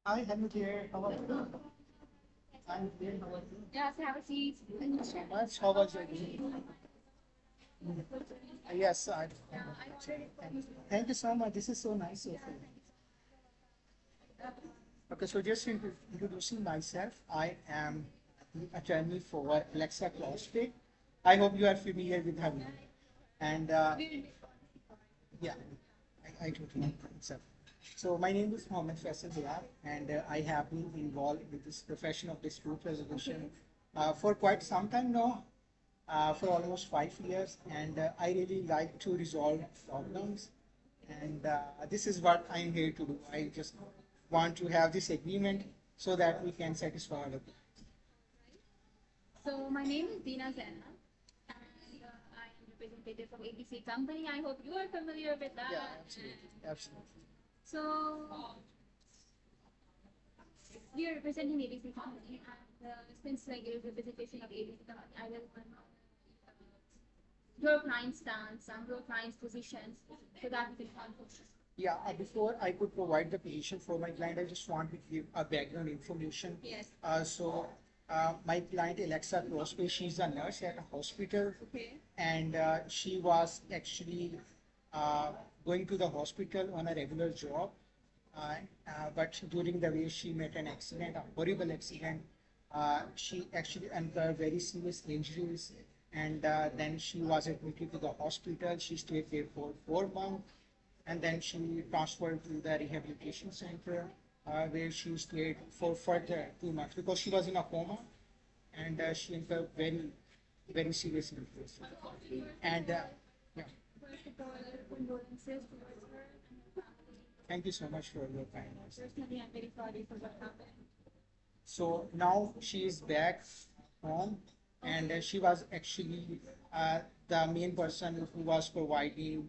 Hi, hello there. How are you? I'm there. How are you? Yes, have a seat. Thank you so much. How was your day? Yes, thank you so much. This is so nice of you. Okay, so just introducing myself, I am the attorney for Alexa CrossFit. I hope you are familiar with her name. And yeah, I totally accept. So my name is Mohammed Faisal Hayat, and I have been involved with this profession of dispute resolution for quite some time now, for almost 5 years, and I really like to resolve problems, and this is what I'm here to do. I just want to have this agreement so that we can satisfy all of it. So my name is Dina Zainab, and I am representative from ABC company. I hope you are familiar with Yeah, that. absolutely, absolutely. So we are representing ABC company, and since like it is representation of ABC company, I will your client's stance and your client's positions so that we can confirm. Yeah, before I could provide the position for my client, I just want to give a background information. Yes. My client Alexa Crosby, she's a nurse at a hospital, Okay. and she was actually uh, going to the hospital on a regular job. Uh, but during the way she met an accident, a horrible accident. She actually incurred very serious injuries, and then she was admitted to the hospital. She stayed there for 4 months, and then she transferred to the rehabilitation center, where she stayed for further 2 months because she was in a coma, and she incurred very serious injuries. And yeah, First of all, condolences towards her and her family. thank you so much for your kindness. Personally, I'm very sorry for what happened. So now she is back home, and she was actually the main person who was providing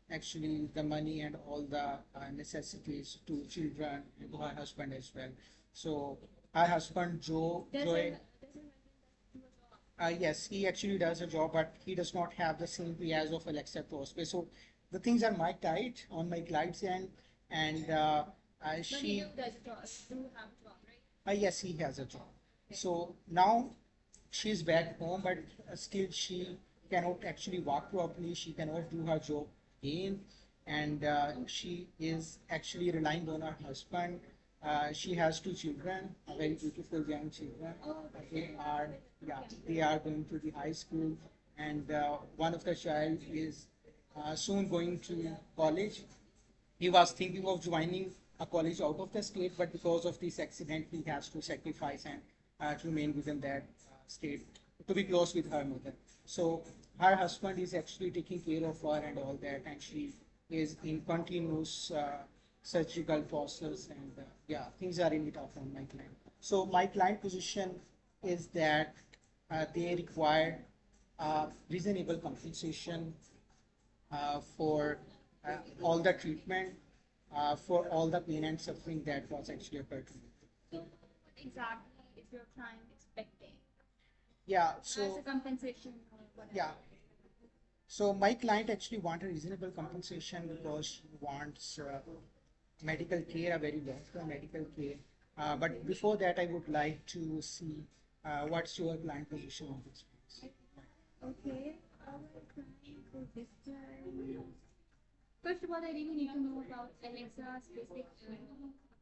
actually the money and all the necessities to children and to her husband as well. So her husband Joy, yes, he actually does a job, but he does not have the same pay as of Alexa Crosby. So the things are my tight on my client's end, and But she. do have a job, right? Yes, he has a job. So now she's back home, but still she cannot actually walk properly. She cannot do her job again, and she is actually relying on her husband. She has two children, very beautiful young children. They are, yeah, they are going to the high school, and one of the child is soon going to college. He was thinking of joining a college out of the state, but because of this accident, he has to sacrifice and to remain within that state to be close with her mother. So her husband is actually taking care of her and all that, and she is in continuous surgical process, and yeah, things are really tough on my client. So my client position is that they require reasonable compensation for all the treatment, for all the pain and suffering that was actually occurred to me. So what exactly is your client expecting Yeah, as a compensation or yeah, whatever? so my client actually want a reasonable compensation because she wants medical care, a very long-term medical care. But before that, I would like to see what's your client position on this, please. Okay, our client for this time. First of all, I really need to know about Alexa's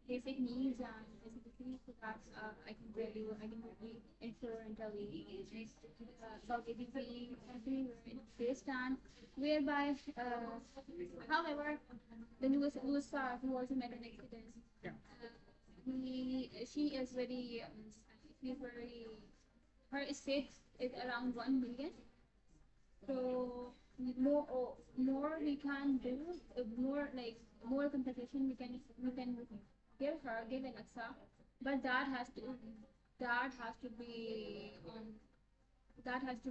basic needs and specifically so that I can tell you, I can really infer and tell you about ABC company where they stand, whereby, however, the newest star who also met an accident, Yeah. she is very, she's very, her estate is around 1 million. So more we can do, more like more compensation we can give Alexa, but that has to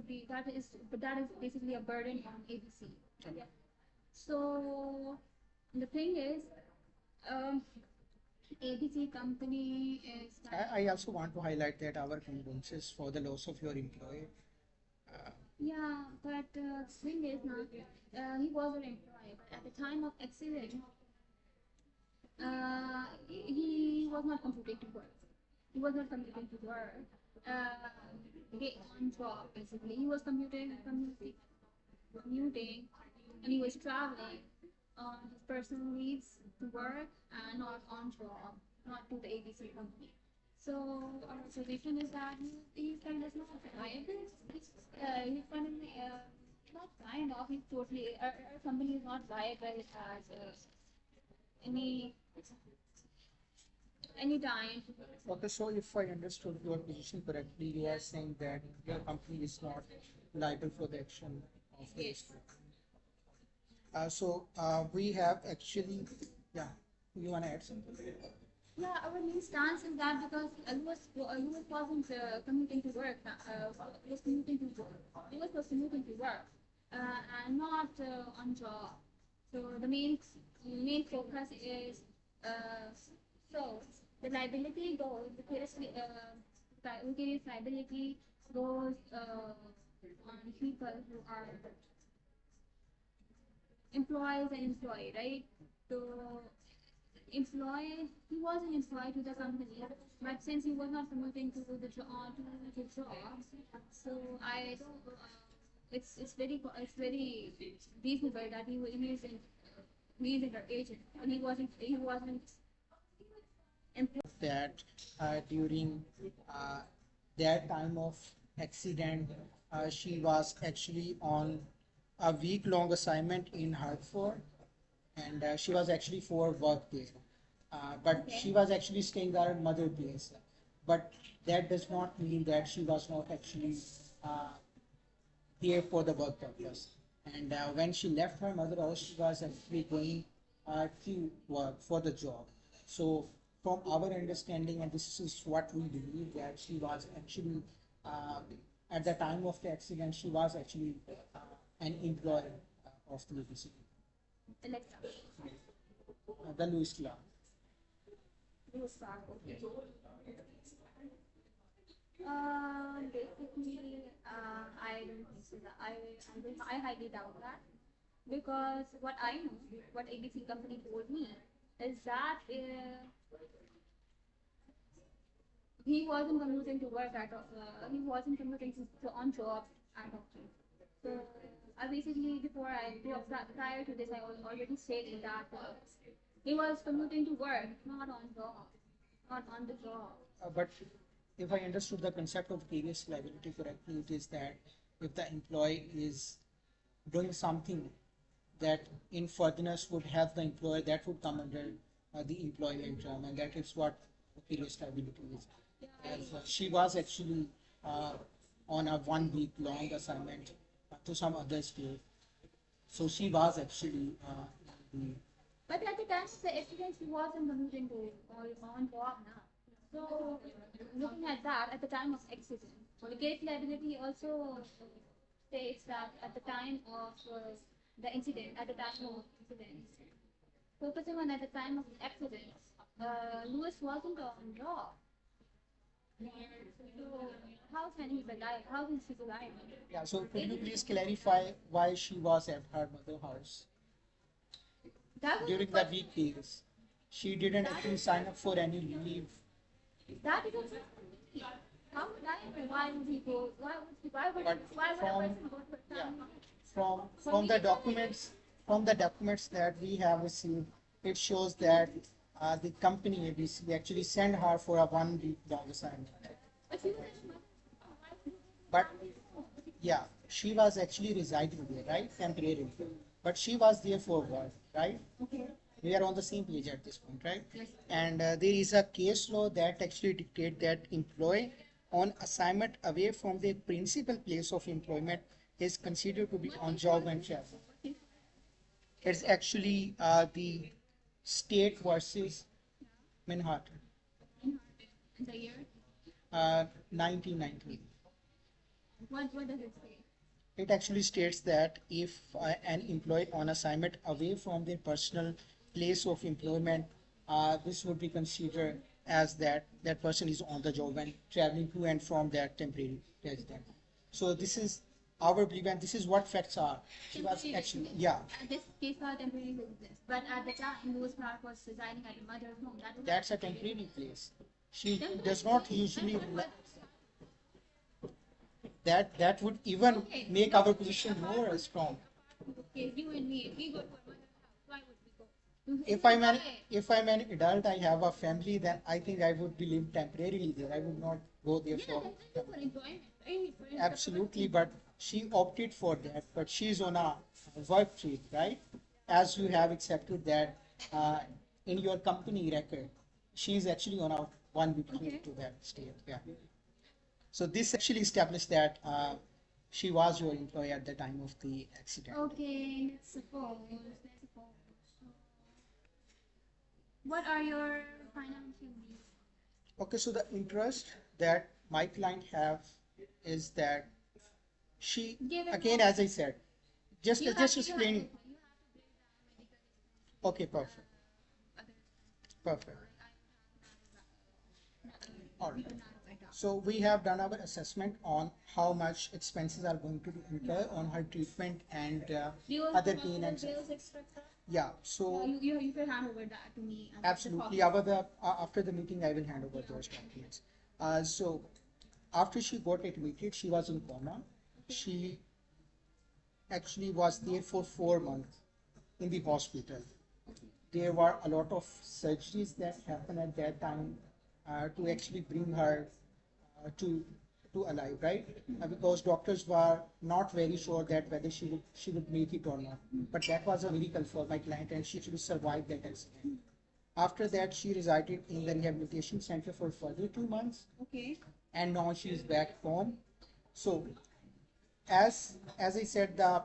be that is basically a burden on ABC. Yeah. So the thing is, um, ABC company is like, I also want to highlight that our condolences for the loss of your employee. Uh, yeah, but the thing is now, he was an employee, but at the time of accident, he was not commuting to work. He was not commuting to work. On job basically. He was commuting, and he was traveling on his personal needs to work and not on job, not to the ABC company. So our suggestion is that he's kind of not viable. He's kind of not kind of. He's totally. Our company is not viable as any any time. Okay, so if I understood your position correctly, you are saying that your company is not liable for the action of the Yes. district. We have actually, yeah, you want to add something? Yeah, our main stance is that because Lewis wasn't commuting to work, was commuting to work. Lewis was commuting to work, and not on job. So the main focus is uh, so the liability goes vicarious liability goes on people who are employees and employee, right? So employee, he was an employee to the company, but since he was not promoting to the job, so I don't. It's very reasonable that he is an agent, and he wasn't employed. That during uh, that time of accident, she was actually on a week-long assignment in Hartford, and she was actually for work there. But she was actually staying at her mother place. But that does not mean that she was not actually uh, here for the work purpose. And when she left her mother house, she was actually going to work for the job. So, from our understanding, and this is what we believe, that she was actually, uh, at the time of the accident, she was actually an employee of the ABC, Alexa, the Louis Clark. Lewis Clark. Okay. Basically, I don't think so. I highly doubt that because what I know, what ABC company told me, is that he wasn't commuting to work at all. He wasn't commuting to on job at all. So I basically prior to this, I already stated that he was commuting to work, not on job, not on the job. But if I understood the concept of previous liability correctly, it is that if the employee is doing something that in furtherance would help the employer, that would come under the employment term, and that is what previous liability is. As she was actually uh, on a 1 week long assignment to some other state, so she was actually the, But at the time of the accident, he wasn't commuting to on job now. So looking at that, at the time of accident, the case liability also states that at the time of the incident, at the time of incident, focusing on at the time of accident, Lewis wasn't on job. So how can he be liable? How is he liable? yeah. So could you please clarify why she was at her mother house That was the during the question. weekdays? She didn't actually sign up for any leave. That is a question. How would I know? Why would he go? But Why would a from person go to a yeah, family? from the documents that we have received, it shows that the company ABC actually sent her for a 1 week long assignment. But he was in a But yeah, she was actually residing there, right, temporarily. But she was there for work, right? okay. We are on the same page at this point, right? Yes. And there is a case law that actually dictates that employee on assignment away from their principal place of employment is considered to be on job and travel. It's actually the state versus Manhattan, In the year. 1990. What does it say? It actually states that if an employee on assignment away from their personal place of employment, this would be considered as that person is on the job and traveling to and from that temporary residence. So this is our belief, and this is what facts are. She was Temporary actually, residence. yeah, This case for temporary residence. But at the time, whose part was residing at the mother's home. That was that's a temporary place. She does not usually, that would even okay. make our position more strong. Okay, you and me, if we go to a mother's house, why would we go? If I'm an if I'm an adult, I have a family, then I think I would be living temporarily there. I would not go there Yeah, for that's for employment, right? For absolutely. But she opted for that. But she's on a work trip, right? As you have accepted that in your company record, she's actually on a 1 week Okay. trip to that state. Yeah. So this actually established that she was your employee at the time of the accident. Okay, let's suppose. So, what are your financial needs? Okay, so the interest that my client have is that she, Give it again, more. as I said, just You have just to, you have to, explain. you have to break down medical expenses. Okay, perfect, Other perfect. All we right. can narrow it down. So we have done our assessment on how much expenses are going to be incurred on her treatment and Do you other have pain the and bills extra? yeah. So You can hand over that to me. And absolutely, after the meeting, I will hand over those documents. So after she got admitted, she was in coma. She actually was there for 4 months in the hospital. There were a lot of surgeries that happened at that time to actually bring her to alive, right? Because doctors were not very sure that whether she would make it or not. But that was a miracle for my client, and she should survive that accident. After that, she resided in the rehabilitation center for further 2 months, Okay. and now she is back home. So as I said, the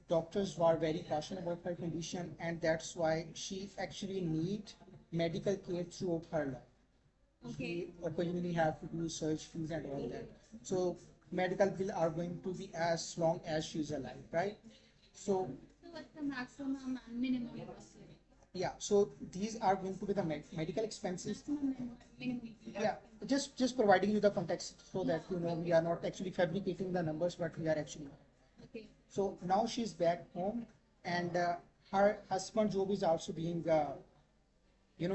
doctors were very caution about her condition, and that's why she actually need medical care throughout her life. Okay. She occasionally have to do surgeries and all that. So medical bill are going to be as long as she's alive, right? So So what's the maximum and minimum cost? yeah, so these are going to be the medical expenses. Minimum. Yeah, just providing you the context so that you know we are not actually fabricating the numbers, but we are actually. Okay. So now she's back home, and her husband's job is also being,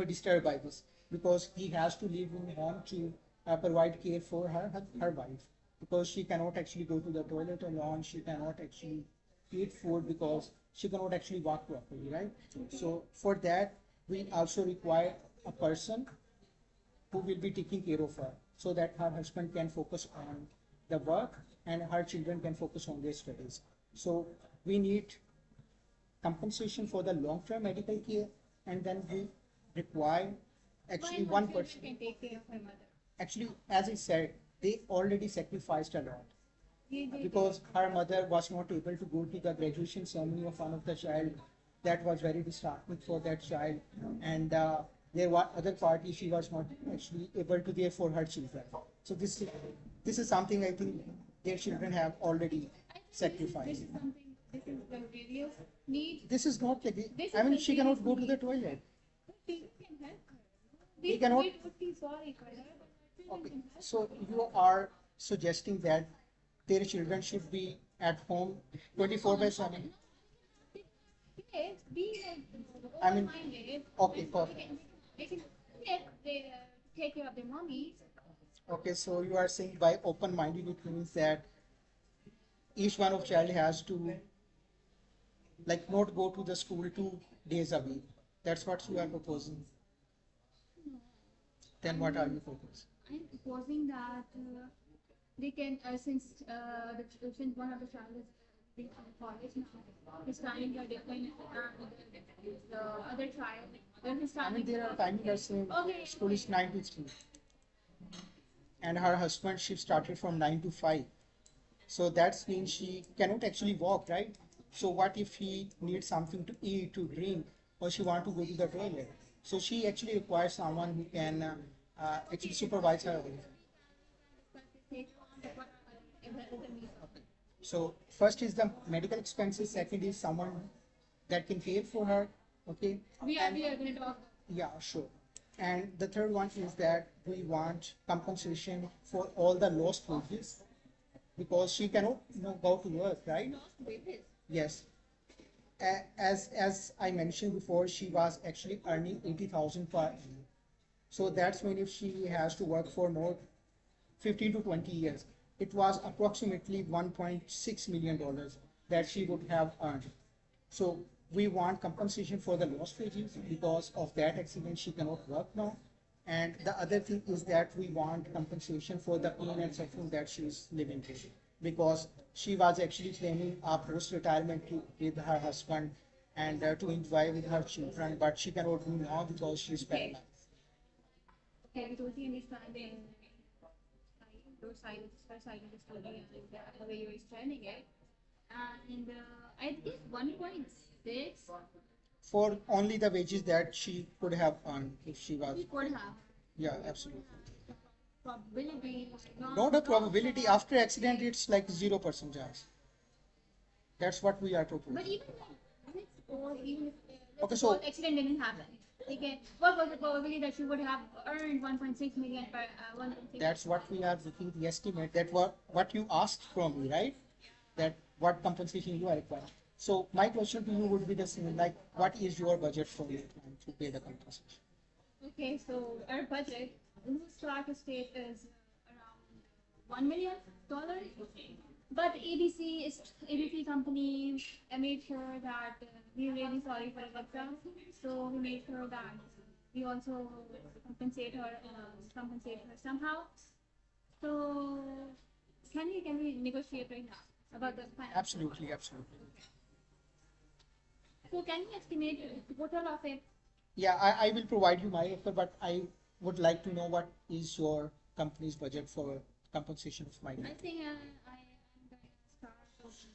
disturbed by this because he has to leave in home to provide care for her wife because she cannot actually go to the toilet alone. She cannot actually eat food because she cannot actually walk properly, right? So for that, we also require a person who will be taking care of her so that her husband can focus on the work and her children can focus on their studies. So we need compensation for the long-term medical care, and then we require actually Why one not person. can take care of her mother? Actually, as I said, they already sacrificed a lot They because her mother was not able to go to the graduation ceremony of one of the child. That was very disheartening for that child, and there were other parties she was not actually able to there for her children. So this is something I think their children have already sacrificed. This is the serious need. This is not like This I is mean the she cannot serious go to the need. toilet. But people can help her. We cannot. We would be sorry for her, but her children Okay, can help so you are suggesting that their children should be at home 24/7. Yes, be I mean, open-minded. okay, And perfect. they can yes, they take care of their mommies. Okay, so you are saying by open-minded it means that each one of child has to like not go to the school 2 days a week. That's what you are proposing. No, Then what are you proposing? I'm proposing that they can since one of the child is in college now, his timing are different, and the other child when his I mean, timing. there are timing are same. Okay. School is 9 to 3, and her husband shift started from 9 to 5. So that's means she cannot actually walk, right? So what if he needs something to eat, to drink, or she want to go to the toilet? So she actually requires someone who can actually supervise her. So first is the medical expenses. Second is someone that can care for her. Okay. We are going to talk. Yeah, sure. And the third one is that we want compensation for all the lost wages because she cannot go to work, right? Lost wages. Yes. As I mentioned before, she was actually earning 80,000 per annum. So that's when if she has to work for more 15 to 20 years, it was approximately $1.6 million that she would have earned. So we want compensation for the lost wages because of that accident she cannot work now. And the other thing is that we want compensation for the pain and suffering that she is living with because she was actually planning a post-retirement with her husband and to enjoy with her children, but she cannot do now because she's paralyzed. Okay, we totally understand your side of her side of the story and the way you're explaining it. And I think 1.6 For only the wages that she could have earned if she was. we could have Yeah, absolutely. probability, Not a probability. After accident, it's like 0% chance. That's what we are talking but about. even let's suppose even if Okay, let's so suppose accident didn't happen. Okay, what was the probability that she would have earned 1.6 million per 1.6? that's what we are looking the estimate. That what you asked from me, right? That what compensation you are requiring. So my question to you would be the same. Like, what is your budget for you to pay the compensation? Okay, so our budget in the start state is around $1 million. But ABC is ABC company made sure that we're really sorry for Alexa. So we made sure that we also compensate her somehow. So can we negotiate right now about the finance? Absolutely, absolutely. So can you estimate the total of it? Yeah, I will provide you my offer, but I would like to know what is your company's budget for compensation of my I think I am going to start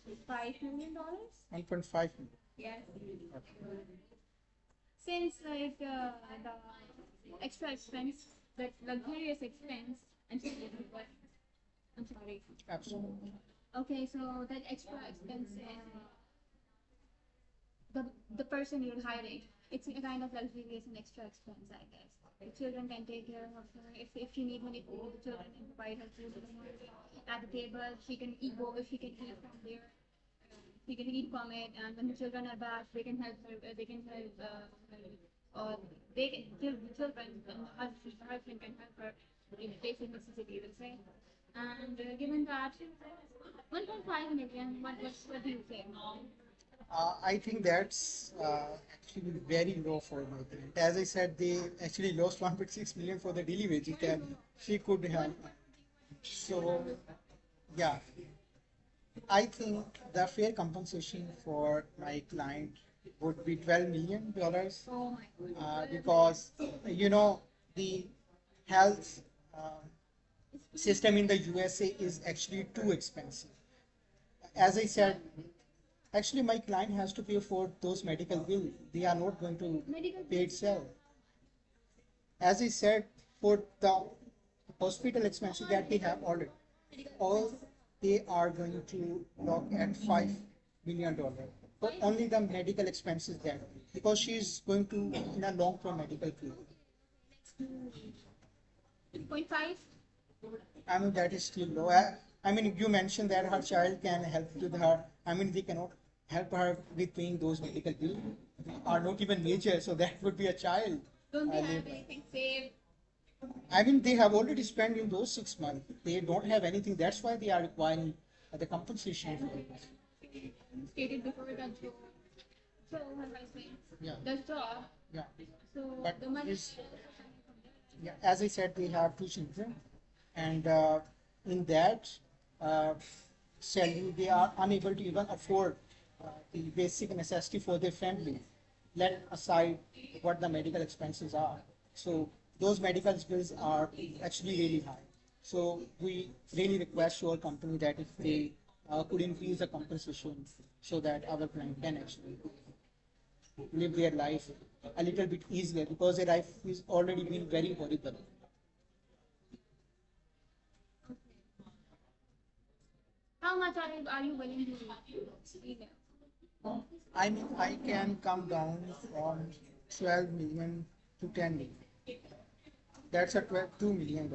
with $5 million. 1.5 million. Yes. Okay. Since like the extra expense, the luxurious expense, I'm sorry, what? I'm sorry. Absolutely. Okay, so that extra expense is the the person you're hiring. It's a kind of luxurious and extra expense, I guess. The children can take care of her. If she need money food, the children can provide her food in the morning. At the table, she can eat go if she can eat from there. She can eat from it, and when the children are back, they can help her. They can help, or they can the children and the husband can help her in basic necessity, we'll say. And given that 1.5 million, what do you say? I think that's actually very low for my client. As I said, they actually lost 1.6 million for the daily wages that she could have. So, yeah, I think the fair compensation for my client would be $12 million Oh my God. because the health system in the USA is actually too expensive. As I said, actually my client has to pay for those medical bills. They are not going to Medical pay itself. As I said, for the hospital expenses that they have already, all they are going to look at $5 million for only the medical expenses there because she is going to in a long-term medical care. 2.5. I mean, that is still low. I mean, you mentioned that her child can help with her. I mean, they cannot help her with paying those medical bills. Are not even major, so that would be a child. Don't they have labor. anything saved? I mean, they have already spent in those 6 months. They don't have anything. That's why they are requiring the compensation for it. Stated before that so her husband Yeah, does job. yeah. So But the money this, yeah, as I said, they have two children, and in that uh, salary, they are unable to even afford the basic necessity for their family. Let aside what the medical expenses are. So those medical bills are actually really high. So we really request your company that if they could increase the compensation so that our client can actually live their life a little bit easier because their life is already been very horrible. how much are you willing to email? I mean, I can come down from 12 million to 10 million. That's a $2 million.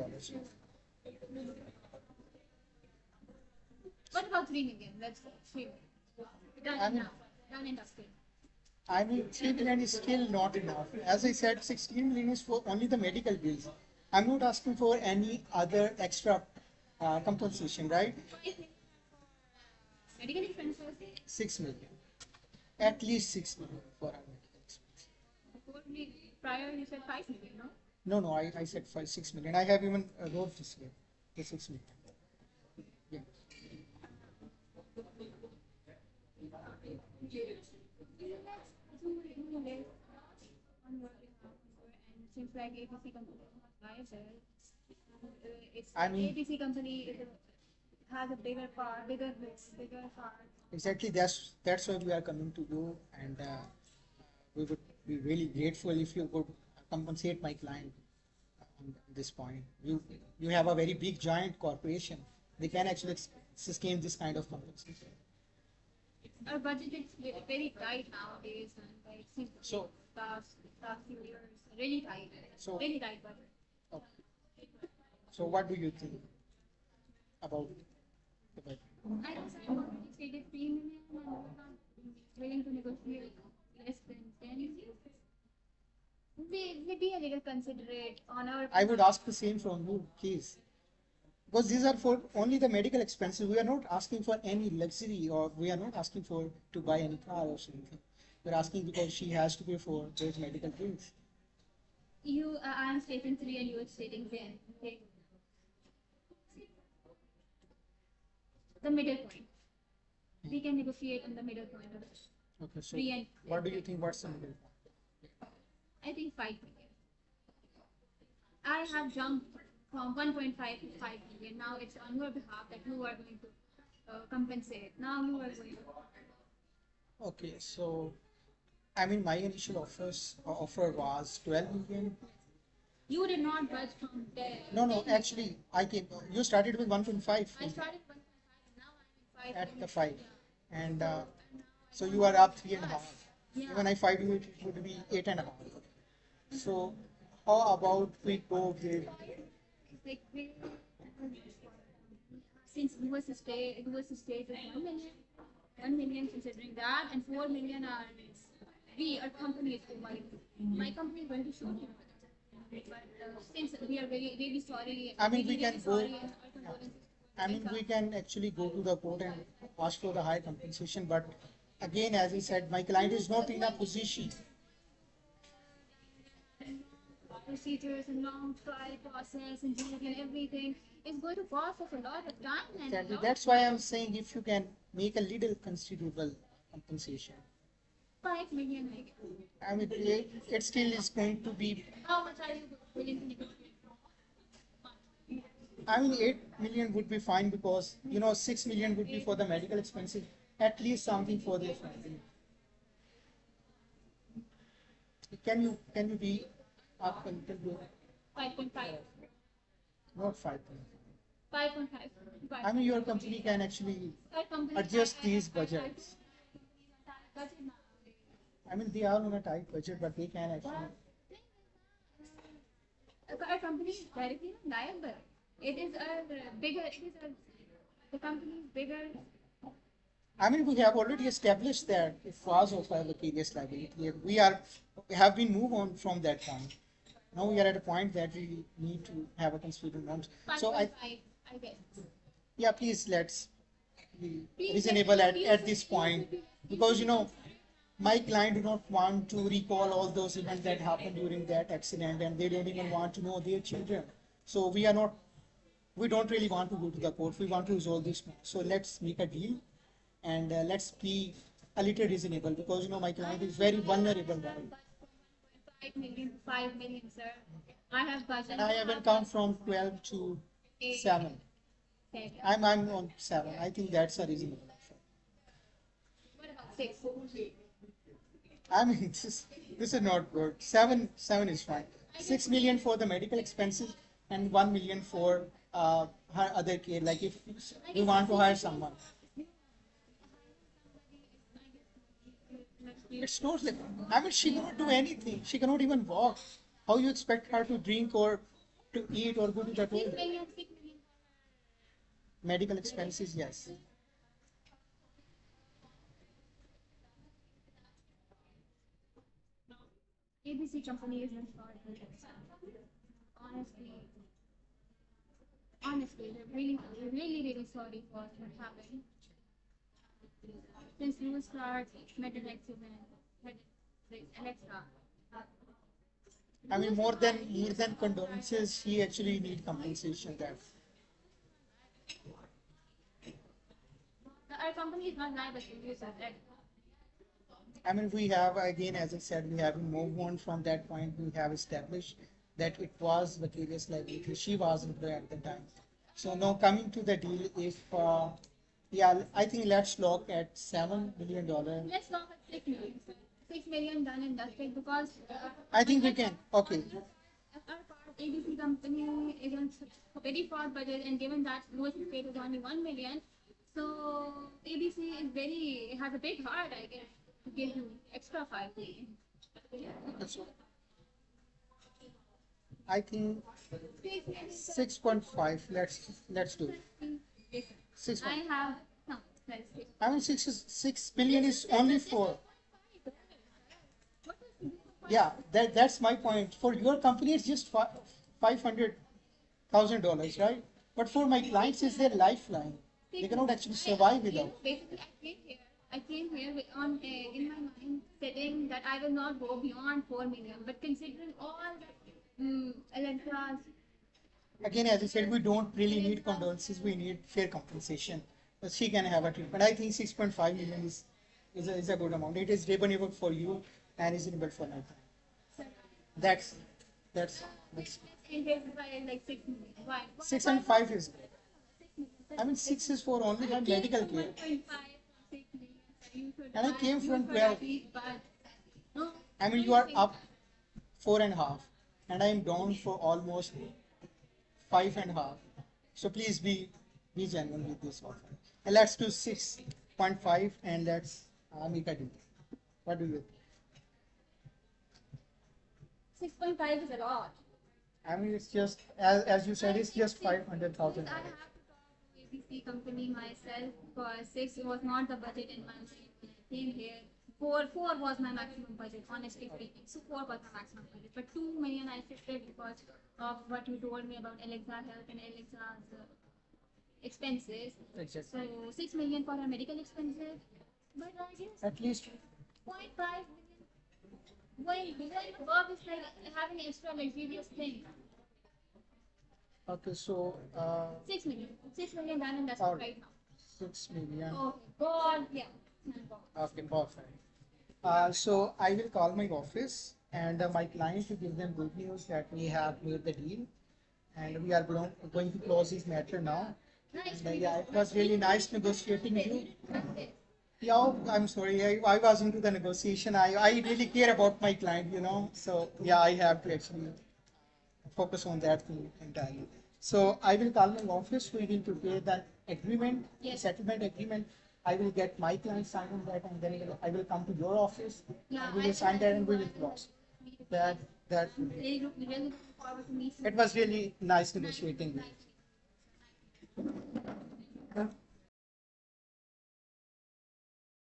What about 3 million? Let's go 3 million. I Done mean, now. Done and dusted. I mean, 3 million is still not enough. As I said, 16 million is for only the medical bills. I'm not asking for any other extra compensation, right? 5 million medical expenses. 6 million. At least 6 million for our medical expenses. Before we, prior you said 5 million, no? No, no, I said 6 million. I have even wrote this here, the 6 million. Yeah. Do less on your behalf, and it seems like ABC company is not viable. It's I mean, ABC company has a bigger part, bigger part. exactly, that's why we are coming to you, and we would be really grateful if you could compensate my client on this point. You have a very big giant corporation. They can actually sustain this kind of compensation. Our budget is very tight nowadays, and like since So, last few years, really tight, so, very tight budget. okay. So what do you think about the budget? I guess I already stated 3 million, and we're not willing to negotiate less than 10. We be a little considerate on our. I would ask the same from you, please. Because these are for only the medical expenses. We are not asking for any luxury, or we are not asking for to buy any car or something. We're asking because she has to pay for those medical bills. You, I am stating 3 and you are stating 10. Okay. The middle point. We can negotiate on the middle point of it. Okay, so 3 and what do you think? What's the middle? I think 5 million. I have jumped from 1.5 to 5 million. Now it's on your behalf that you are going to compensate. Now you are going to. Okay, so I mean, my initial offer was 12 million. You did not budge from there. No, no, actually, I came. You started with 1.5 I started 1.5 and now I'm in 5 at million. the 5, Yeah. and So, so and you now are up 3.5. yeah. Even if I do it, it would be 8.5. So how about we go with, Like since US state is 1 million considering that, and 4 million are our company is providing. My company is going to shoot you. But since we are very really sorry, I mean, we really, can really go, sorry, and our condolences to I mean, we can actually go to the court and ask for the higher compensation. But again, as I said, my client is not in a position. procedures and long trial process and jury and everything is going to cost us a lot of time and a Exactly. lot That's of why I'm saying if you can make a little considerable compensation. 5 million. Like, I mean, it still is going to be, how much are you willing to negotiate? I mean, 8 million would be fine because, 6 million would be for the medical expenses, at least something for their family. Can you be up a little bit? 5.5. Not 5 million. 5.5. I mean, your company can actually Our company adjust these budgets. budget now. I mean, they are on a tight budget, but they can actually. Our company is directly liable. It is a bigger. It is a the company is bigger. I mean, we have already established that it was of a vicarious liability. We have been moved on from that point. Now we are at a point that we need to have a considerable amount. So 5.5, I guess. yeah, please let's be Please, reasonable let me at this point, because my client do not want to recall all those events that happened during that accident, and they don't even want to know their children. So we don't really want to go to the court. We want to resolve this. So let's make a deal, and let's be a little reasonable, because my client is very vulnerable now. 5 million to 5 million, sir. I have budget. And I haven't come from 12 to 7. I'm on 7. I think that's a reasonable offer. What about 6? I mean, this is not good. Seven is fine. 6 million for the medical expenses and 1 million for her other care. Like if we want to hire someone, it's not like, I mean, she cannot do anything. She cannot even walk. How you expect her to drink or to eat or go to the 6 toilet? million, 6 million. Medical expenses, yes. ABC company is not sorry for this. Honestly, honestly, they're really sorry for what happened. Since you start met an accident, met like Alexa, I mean, Louis more than condolences, she actually need compensation there. our company is not liable to use that. Right? I mean, we have, again, as I said, we have moved on from that point. We have established that it was vicarious liability. She was employed at the time. So now coming to the deal, if, yeah, I think let's look at $7 million. Let's look at 6 million. 6 million done and dusted because I think we can. Okay. our part ABC company is on such a very short budget, and given that lowest paid is only 1 million, so ABC is very has a big heart, I guess, to give you extra 5 million. So I think 6.5. Let's do it. Six. I have no. Let's see. I mean, 6 million is only for. Yeah, that's my point. For your company, it's just $500,000, right? But for my clients, it's their lifeline. They cannot actually survive without. Basically, I came here with, on in my mind setting that I will not go beyond 4 million. But considering all the Alexa's, Again, as I said, we don't really need condolences. We need fair compensation. But she can have a treatment. I think 6.5 million is a good amount. It is reasonable for you and reasonable for my client. That's that's let's end it by like 6 million. Why? 6 and 5 is. I mean, 6 is for only my medical care. 1.5 from 6 million. You should And I came you from should 12. at least, but no. I mean, you are up 4.5, and I am down for almost 5.5. So please be genuine with this offer. And let's do 6.5 and let's make a deal. What do you think? 6.5 is a lot. I mean, it's just as you said, it's just I have 500,000. to talk to ABC company myself because 6 was not the budget in my mind when I came here. 4 was my maximum budget, honestly speaking. So 4 was my maximum budget. But 2 million I shifted because of what you told me about Alexa Health and Alexa's expenses. Exactly. So 6 million for her medical expenses. But I guess At least. 0.5 million. When above is like having extra luxurious thing. Okay, so 6 million. 6 million done and that's all right now. 6 million. Okay, God, yeah. Okay, perfect. So I will call my office and my client to give them good news that we have made the deal and we are going to close this matter now. Nice. And, yeah, it was really nice negotiating with you. Yeah, I'm sorry. I was into the negotiation. I really care about my client, you know. So yeah, I have to actually focus on that thing entirely. So I will call my office. We will prepare that agreement, Yes. settlement agreement. I will get my client signed on that, and then I will come to your office. Yeah, And we will sign that, and we will close. That Really looking forward to meet you. it was really nice negotiating with you.